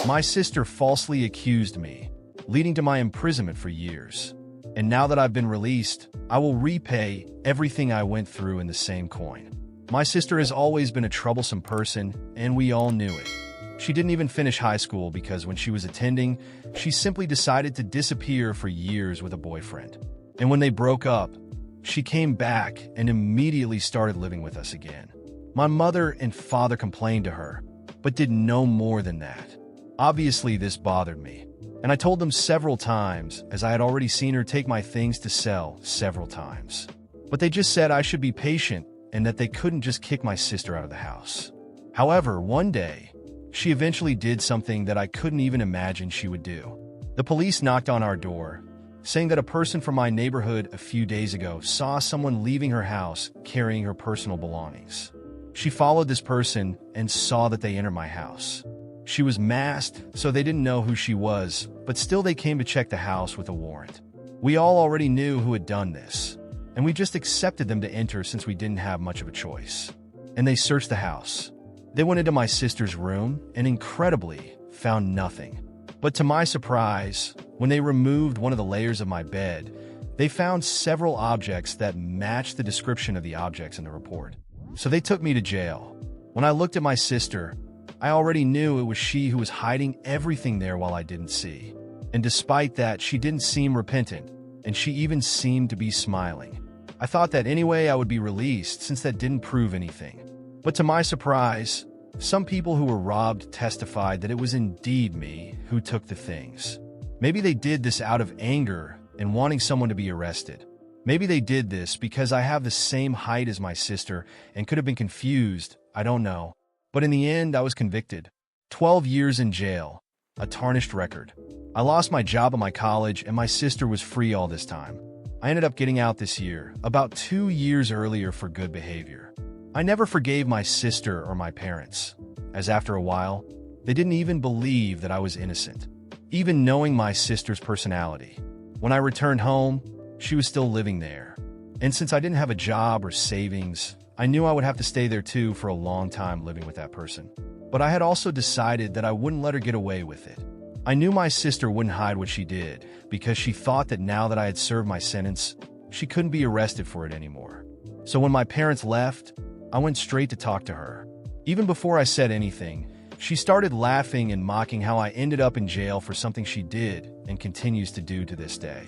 My sister falsely accused me, leading to my imprisonment for years. And now that I've been released, I will repay everything I went through in the same coin. My sister has always been a troublesome person, and we all knew it. She didn't even finish high school because when she was attending, she simply decided to disappear for years with a boyfriend. And when they broke up, she came back and immediately started living with us again. My mother and father complained to her, but did no more than that. Obviously, this bothered me, and I told them several times, as I had already seen her take my things to sell several times. But they just said I should be patient and that they couldn't just kick my sister out of the house. However, one day, she eventually did something that I couldn't even imagine she would do. The police knocked on our door, saying that a person from my neighborhood a few days ago saw someone leaving her house carrying her personal belongings. She followed this person and saw that they entered my house. She was masked, so they didn't know who she was, but still they came to check the house with a warrant. We all already knew who had done this, and we just accepted them to enter since we didn't have much of a choice. And they searched the house. They went into my sister's room and incredibly found nothing. But to my surprise, when they removed one of the layers of my bed, they found several objects that matched the description of the objects in the report. So they took me to jail. When I looked at my sister, I already knew it was she who was hiding everything there while I didn't see. And despite that, she didn't seem repentant, and she even seemed to be smiling. I thought that anyway I would be released since that didn't prove anything. But to my surprise, some people who were robbed testified that it was indeed me who took the things. Maybe they did this out of anger and wanting someone to be arrested. Maybe they did this because I have the same height as my sister and could have been confused, I don't know. But in the end, I was convicted. 12 years in jail, a tarnished record. I lost my job at my college and my sister was free all this time. I ended up getting out this year, about 2 years earlier for good behavior. I never forgave my sister or my parents, as after a while, they didn't even believe that I was innocent, even knowing my sister's personality. When I returned home, she was still living there. And since I didn't have a job or savings, I knew I would have to stay there too for a long time living with that person. But I had also decided that I wouldn't let her get away with it. I knew my sister wouldn't hide what she did because she thought that now that I had served my sentence, she couldn't be arrested for it anymore. So when my parents left, I went straight to talk to her. Even before I said anything, she started laughing and mocking how I ended up in jail for something she did and continues to do to this day.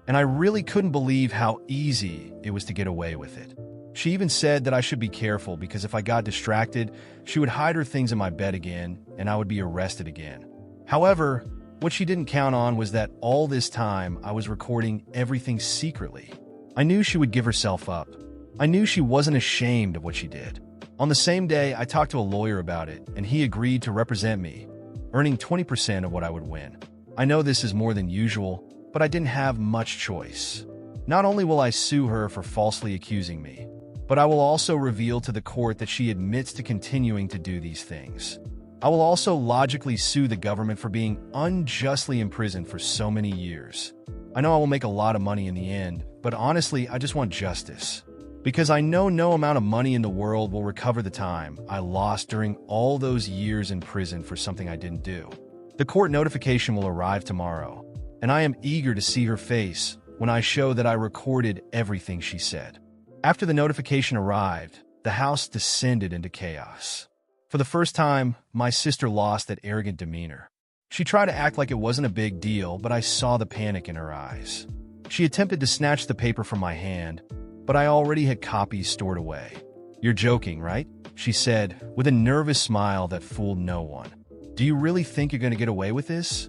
And I really couldn't believe how easy it was to get away with it. She even said that I should be careful because if I got distracted, she would hide her things in my bed again and I would be arrested again. However, what she didn't count on was that all this time I was recording everything secretly. I knew she would give herself up. I knew she wasn't ashamed of what she did. On the same day, I talked to a lawyer about it and he agreed to represent me, earning 20% of what I would win. I know this is more than usual, but I didn't have much choice. Not only will I sue her for falsely accusing me, but I will also reveal to the court that she admits to continuing to do these things. I will also logically sue the government for being unjustly imprisoned for so many years. I know I will make a lot of money in the end, but honestly, I just want justice. Because I know no amount of money in the world will recover the time I lost during all those years in prison for something I didn't do. The court notification will arrive tomorrow, and I am eager to see her face when I show that I recorded everything she said. After the notification arrived, the house descended into chaos. For the first time, my sister lost that arrogant demeanor. She tried to act like it wasn't a big deal, but I saw the panic in her eyes. She attempted to snatch the paper from my hand, but I already had copies stored away. "You're joking, right?" she said, with a nervous smile that fooled no one. "Do you really think you're going to get away with this?"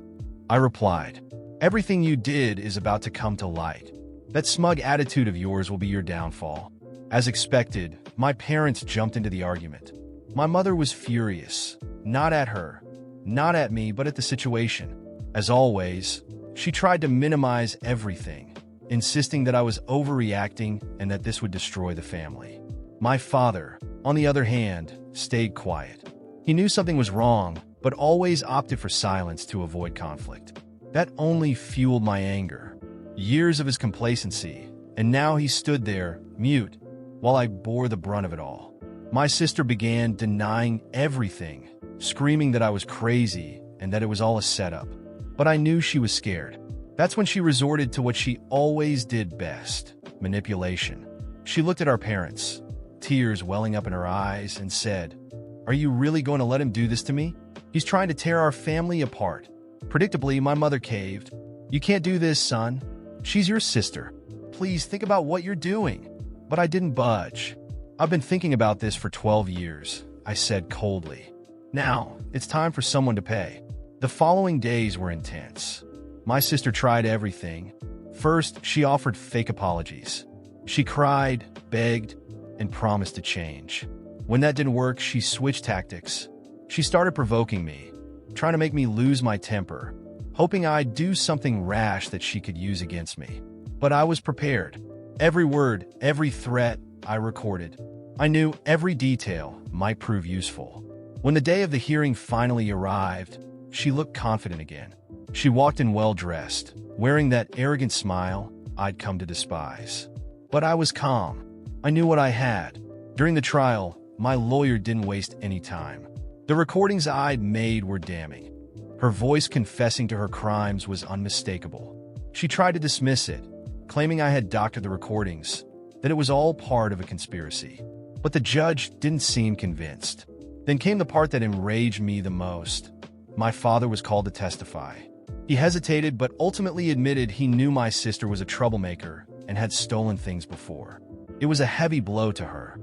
I replied, "Everything you did is about to come to light. That smug attitude of yours will be your downfall." As expected, my parents jumped into the argument. My mother was furious, not at her, not at me, but at the situation. As always, she tried to minimize everything, insisting that I was overreacting and that this would destroy the family. My father, on the other hand, stayed quiet. He knew something was wrong, but always opted for silence to avoid conflict. That only fueled my anger. Years of his complacency, and now he stood there, mute, while I bore the brunt of it all. My sister began denying everything, screaming that I was crazy and that it was all a setup. But I knew she was scared. That's when she resorted to what she always did best: manipulation. She looked at our parents, tears welling up in her eyes, and said, "Are you really going to let him do this to me? He's trying to tear our family apart." Predictably, my mother caved. "You can't do this, son. She's your sister. Please think about what you're doing." But I didn't budge. "I've been thinking about this for 12 years, I said coldly. "Now, it's time for someone to pay." The following days were intense. My sister tried everything. First, she offered fake apologies. She cried, begged, and promised to change. When that didn't work, she switched tactics. She started provoking me, trying to make me lose my temper, hoping I'd do something rash that she could use against me. But I was prepared. Every word, every threat, I recorded. I knew every detail might prove useful. When the day of the hearing finally arrived, she looked confident again. She walked in well-dressed, wearing that arrogant smile I'd come to despise. But I was calm. I knew what I had. During the trial, my lawyer didn't waste any time. The recordings I'd made were damning. Her voice confessing to her crimes was unmistakable. She tried to dismiss it, claiming I had doctored the recordings, that it was all part of a conspiracy. But the judge didn't seem convinced. Then came the part that enraged me the most. My father was called to testify. He hesitated, but ultimately admitted he knew my sister was a troublemaker and had stolen things before. It was a heavy blow to her.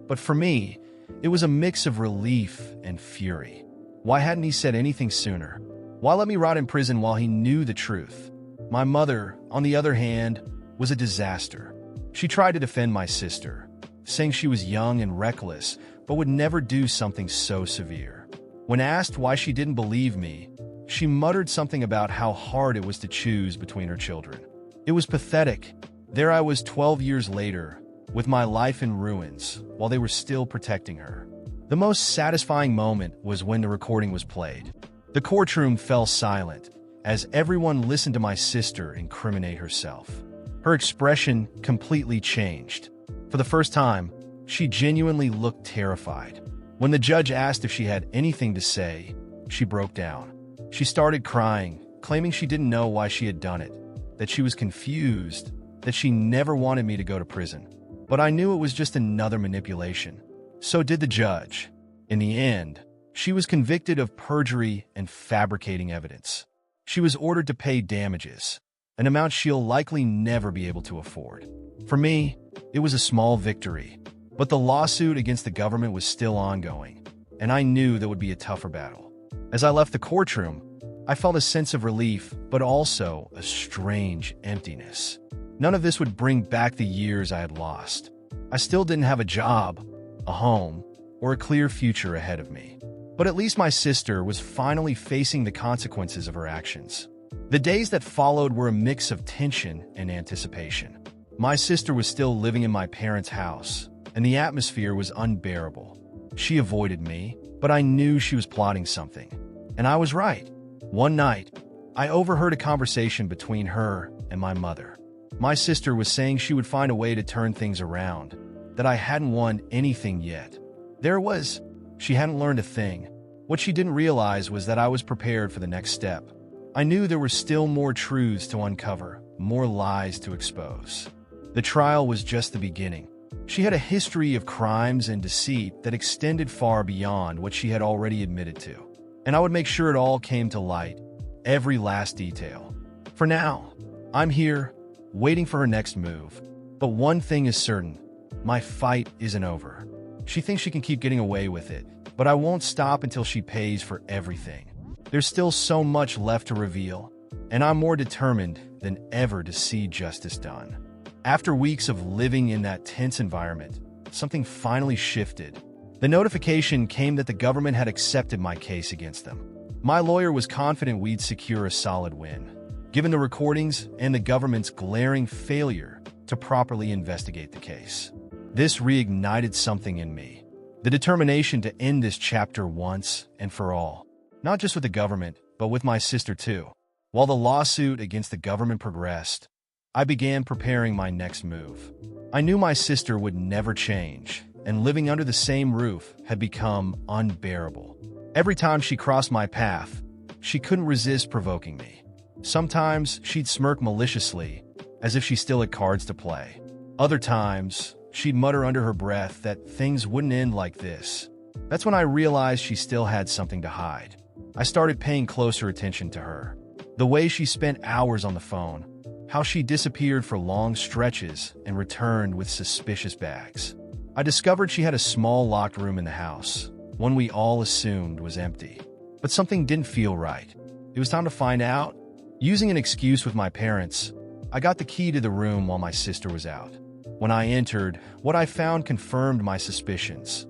But for me, it was a mix of relief and fury. Why hadn't he said anything sooner? Why let me rot in prison while he knew the truth? My mother, on the other hand, was a disaster. She tried to defend my sister, saying she was young and reckless, but would never do something so severe. When asked why she didn't believe me, she muttered something about how hard it was to choose between her children. It was pathetic. There I was 12 years later, with my life in ruins, while they were still protecting her. The most satisfying moment was when the recording was played. The courtroom fell silent, as everyone listened to my sister incriminate herself. Her expression completely changed. For the first time, she genuinely looked terrified. When the judge asked if she had anything to say, she broke down. She started crying, claiming she didn't know why she had done it, that she was confused, that she never wanted me to go to prison. But I knew it was just another manipulation. So did the judge. In the end, she was convicted of perjury and fabricating evidence. She was ordered to pay damages, an amount she'll likely never be able to afford. For me, it was a small victory, but the lawsuit against the government was still ongoing, and I knew there would be a tougher battle. As I left the courtroom, I felt a sense of relief, but also a strange emptiness. None of this would bring back the years I had lost. I still didn't have a job, a home, or a clear future ahead of me. But at least my sister was finally facing the consequences of her actions. The days that followed were a mix of tension and anticipation. My sister was still living in my parents' house, and the atmosphere was unbearable. She avoided me, but I knew she was plotting something. And I was right. One night, I overheard a conversation between her and my mother. My sister was saying she would find a way to turn things around, that I hadn't won anything yet. There it was. She hadn't learned a thing. What she didn't realize was that I was prepared for the next step. I knew there were still more truths to uncover, more lies to expose. The trial was just the beginning. She had a history of crimes and deceit that extended far beyond what she had already admitted to. And I would make sure it all came to light, every last detail. For now, I'm here, waiting for her next move. But one thing is certain, my fight isn't over. She thinks she can keep getting away with it, but I won't stop until she pays for everything. There's still so much left to reveal, and I'm more determined than ever to see justice done. After weeks of living in that tense environment, something finally shifted. The notification came that the government had accepted my case against them. My lawyer was confident we'd secure a solid win, given the recordings and the government's glaring failure to properly investigate the case. This reignited something in me, the determination to end this chapter once and for all, not just with the government, but with my sister too. While the lawsuit against the government progressed, I began preparing my next move. I knew my sister would never change, and living under the same roof had become unbearable. Every time she crossed my path, she couldn't resist provoking me. Sometimes she'd smirk maliciously, as if she still had cards to play. Other times, she'd mutter under her breath that things wouldn't end like this. That's when I realized she still had something to hide. I started paying closer attention to her. The way she spent hours on the phone, how she disappeared for long stretches and returned with suspicious bags. I discovered she had a small locked room in the house, one we all assumed was empty. But something didn't feel right. It was time to find out. Using an excuse with my parents, I got the key to the room while my sister was out. When I entered, what I found confirmed my suspicions.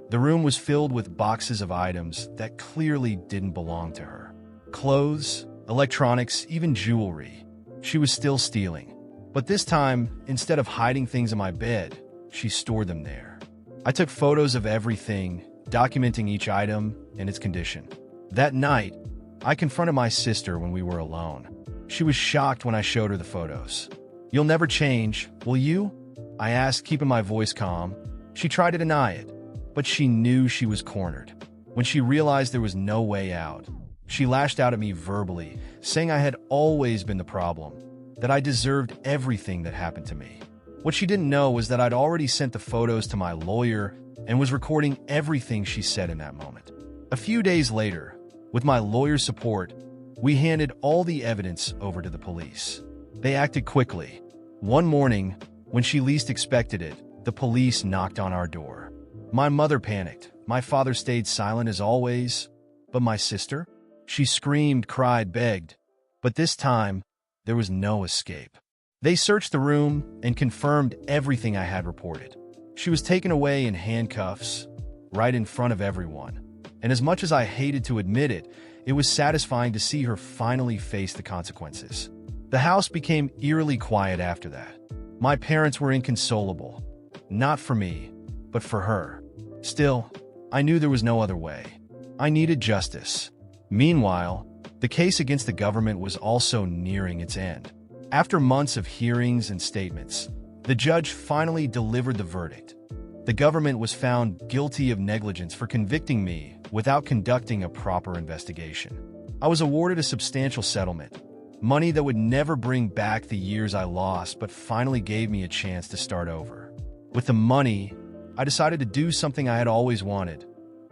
The room was filled with boxes of items that clearly didn't belong to her. Clothes, electronics, even jewelry. She was still stealing. But this time, instead of hiding things in my bed, she stored them there. I took photos of everything, documenting each item and its condition. That night, I confronted my sister when we were alone. She was shocked when I showed her the photos. "You'll never change, will you?" I asked, keeping my voice calm. She tried to deny it, but she knew she was cornered. When she realized there was no way out, she lashed out at me verbally, saying I had always been the problem, that I deserved everything that happened to me. What she didn't know was that I'd already sent the photos to my lawyer and was recording everything she said in that moment. A few days later, with my lawyer's support, we handed all the evidence over to the police. They acted quickly. One morning, when she least expected it, the police knocked on our door. My mother panicked. My father stayed silent as always. But my sister? She screamed, cried, begged. But this time, there was no escape. They searched the room and confirmed everything I had reported. She was taken away in handcuffs, right in front of everyone. And as much as I hated to admit it, it was satisfying to see her finally face the consequences. The house became eerily quiet after that. My parents were inconsolable. Not for me, but for her. Still, I knew there was no other way. I needed justice. Meanwhile, the case against the government was also nearing its end. After months of hearings and statements, the judge finally delivered the verdict. The government was found guilty of negligence for convicting me without conducting a proper investigation. I was awarded a substantial settlement, money that would never bring back the years I lost but finally gave me a chance to start over. With the money, I decided to do something I had always wanted: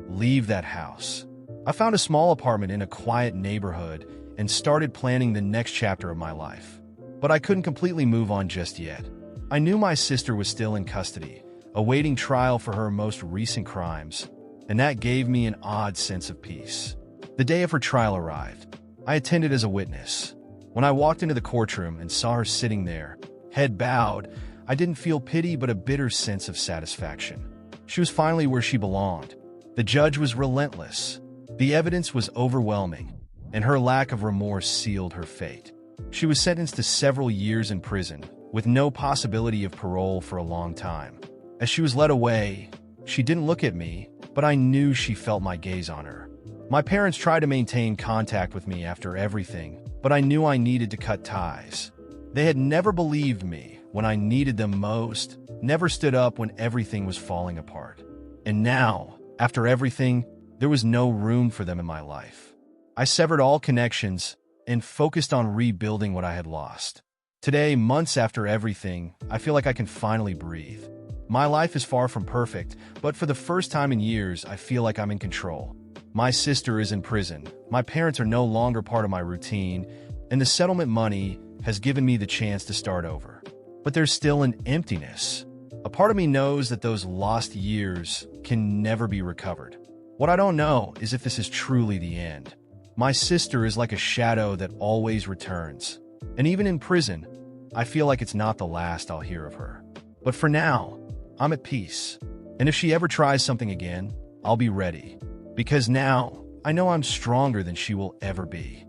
leave that house. I found a small apartment in a quiet neighborhood and started planning the next chapter of my life. But I couldn't completely move on just yet. I knew my sister was still in custody, awaiting trial for her most recent crimes, and that gave me an odd sense of peace. The day of her trial arrived. I attended as a witness. When I walked into the courtroom and saw her sitting there, head bowed, I didn't feel pity but a bitter sense of satisfaction. She was finally where she belonged. The judge was relentless. The evidence was overwhelming, and her lack of remorse sealed her fate. She was sentenced to several years in prison, with no possibility of parole for a long time. As she was led away, she didn't look at me, but I knew she felt my gaze on her. My parents tried to maintain contact with me after everything, but I knew I needed to cut ties. They had never believed me when I needed them most, never stood up when everything was falling apart. And now, after everything, there was no room for them in my life. I severed all connections and focused on rebuilding what I had lost. Today, months after everything, I feel like I can finally breathe. My life is far from perfect, but for the first time in years, I feel like I'm in control. My sister is in prison, my parents are no longer part of my routine, and the settlement money has given me the chance to start over. But there's still an emptiness. A part of me knows that those lost years can never be recovered. What I don't know is if this is truly the end. My sister is like a shadow that always returns. And even in prison, I feel like it's not the last I'll hear of her. But for now, I'm at peace. And if she ever tries something again, I'll be ready. Because now, I know I'm stronger than she will ever be.